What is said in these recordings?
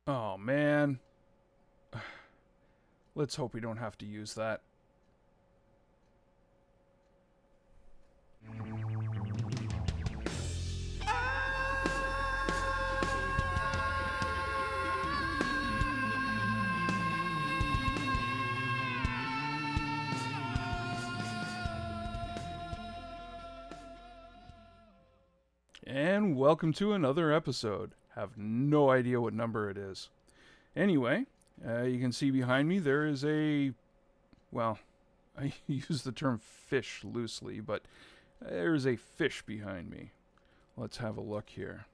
Oh, man. Let's hope we don't have to use that. And welcome to another episode. Have no idea what number it is. Anyway, you can see behind me there is well, I use the term fish loosely, but there's a fish behind me. Let's have a look here.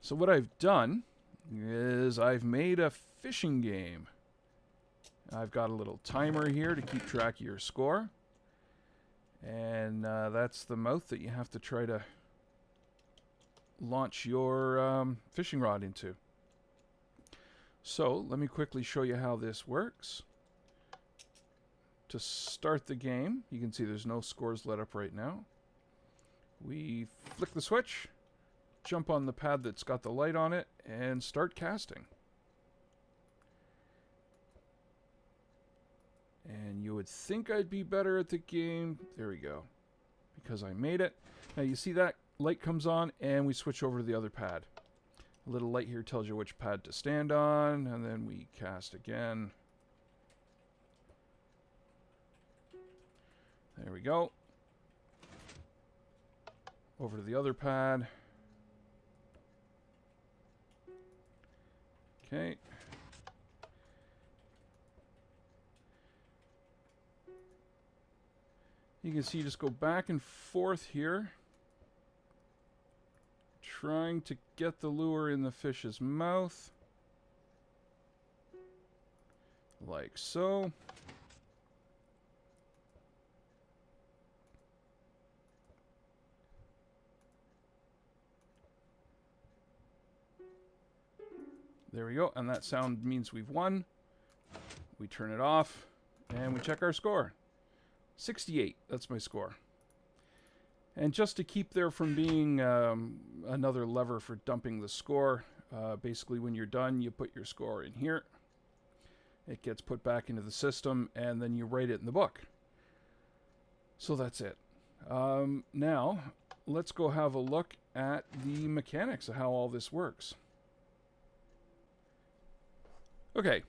So what I've done is I've made a fishing game. I've got a little timer here to keep track of your score. And that's the mouth that you have to try to launch your fishing rod into. So let me quickly show you how this works. To start the game, you can see there's no scores let up right now. We flick the switch, jump on the pad that's got the light on it, and start casting. And you would think I'd be better at the game. There we go. Because I made it. Now you see that light comes on and we switch over to the other pad. A little light here tells you which pad to stand on, and then we cast again. There we go. Over to the other pad. Okay. You can see just go back and forth here, trying to get the lure in the fish's mouth, like so. There we go, and that sound means we've won. We turn it off, and we check our score. 68, that's my score. And just to keep there from being another lever for dumping the score, basically when you're done, you put your score in here. It gets put back into the system, and then you write it in the book. So that's it. Now, let's go have a look at the mechanics of how all this works. Okay.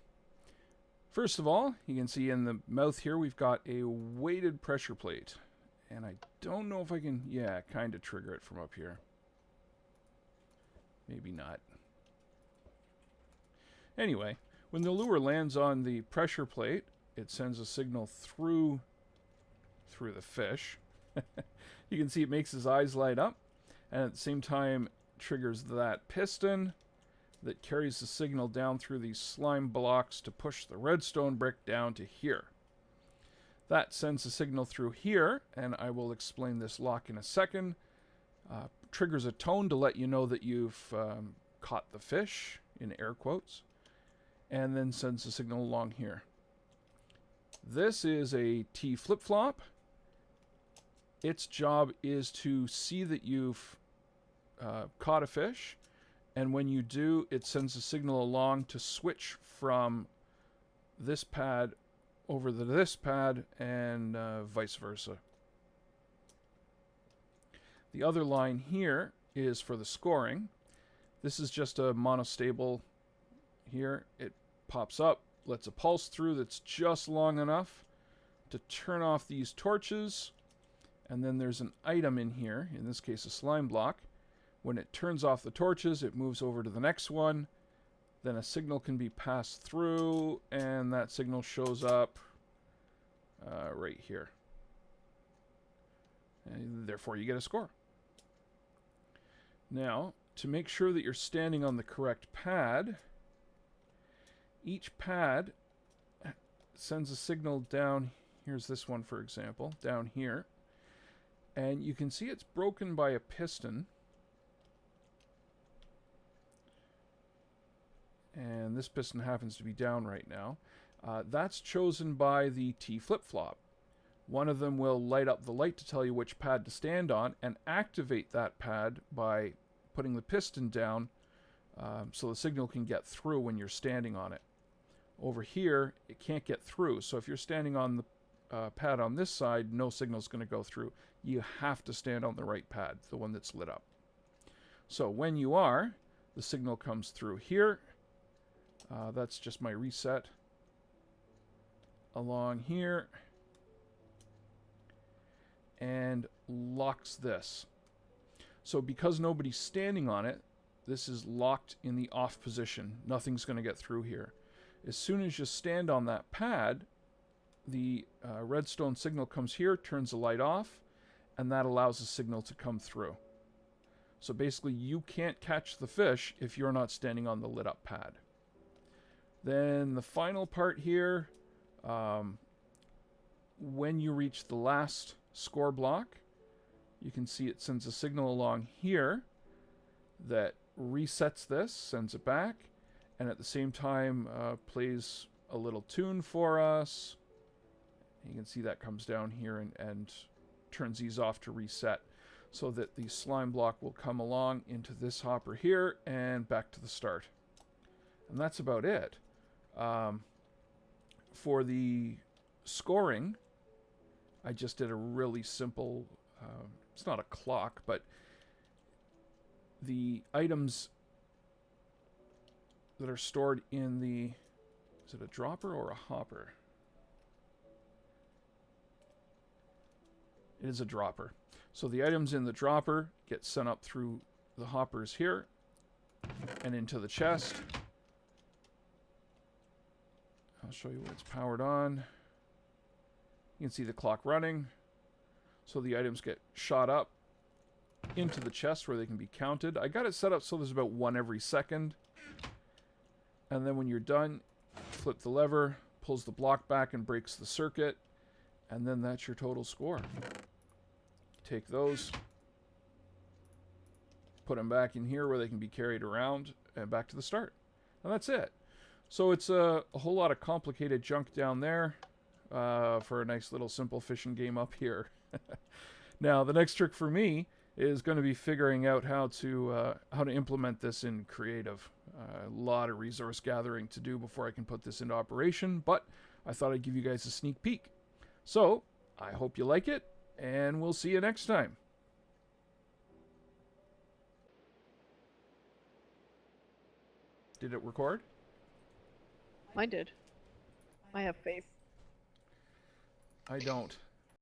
First of all, you can see in the mouth here, we've got a weighted pressure plate. And I don't know if I can, yeah, kind of trigger it from up here. Maybe not. Anyway, when the lure lands on the pressure plate, it sends a signal through the fish. You can see it makes his eyes light up, and at the same time triggers that piston that carries the signal down through these slime blocks to push the redstone brick down to here. That sends a signal through here, and I will explain this lock in a second. Triggers a tone to let you know that you've caught the fish, in air quotes, and then sends a signal along here. This is a T flip-flop. Its job is to see that you've caught a fish, and when you do, it sends a signal along to switch from this pad over to this pad, and vice versa. The other line here is for the scoring. This is just a monostable here. It pops up, lets a pulse through that's just long enough to turn off these torches, and then there's an item in here, in this case a slime block. When it turns off the torches, it moves over to the next one. Then a signal can be passed through, and that signal shows up right here. And therefore, you get a score. Now, to make sure that you're standing on the correct pad, each pad sends a signal down. Here's this one, for example, down here. And you can see it's broken by a piston. And this piston happens to be down right now. That's chosen by the T flip-flop. One of them will light up the light to tell you which pad to stand on and activate that pad by putting the piston down so the signal can get through when you're standing on it. Over here, it can't get through. So if you're standing on the pad on this side, no signal's going to go through. You have to stand on the right pad, the one that's lit up. So when you are, the signal comes through here. That's just my reset. Along here. And locks this. So because nobody's standing on it, this is locked in the off position. Nothing's going to get through here. As soon as you stand on that pad, the redstone signal comes here, turns the light off, and that allows the signal to come through. So basically, you can't catch the fish if you're not standing on the lit up pad. Then the final part here, when you reach the last score block, you can see it sends a signal along here that resets this, sends it back, and at the same time plays a little tune for us. You can see that comes down here and turns these off to reset, so that the slime block will come along into this hopper here and back to the start. And that's about it. For the scoring, I just did a really simple, it's not a clock, but the items that are stored in the, is it a dropper or a hopper? It is a dropper. So the items in the dropper get sent up through the hoppers here and into the chest. I'll show you when it's powered on. You can see the clock running. So the items get shot up into the chest where they can be counted. I got it set up so there's about one every second. And then when you're done, flip the lever, pulls the block back and breaks the circuit. And then that's your total score. Take those, put them back in here where they can be carried around and back to the start. And that's it. So it's a whole lot of complicated junk down there for a nice little simple fishing game up here. Now, the next trick for me is going to be figuring out how to implement this in creative. A lot of resource gathering to do before I can put this into operation, but I thought I'd give you guys a sneak peek. So, I hope you like it, and we'll see you next time. Did it record? Mine did. I have faith. I don't.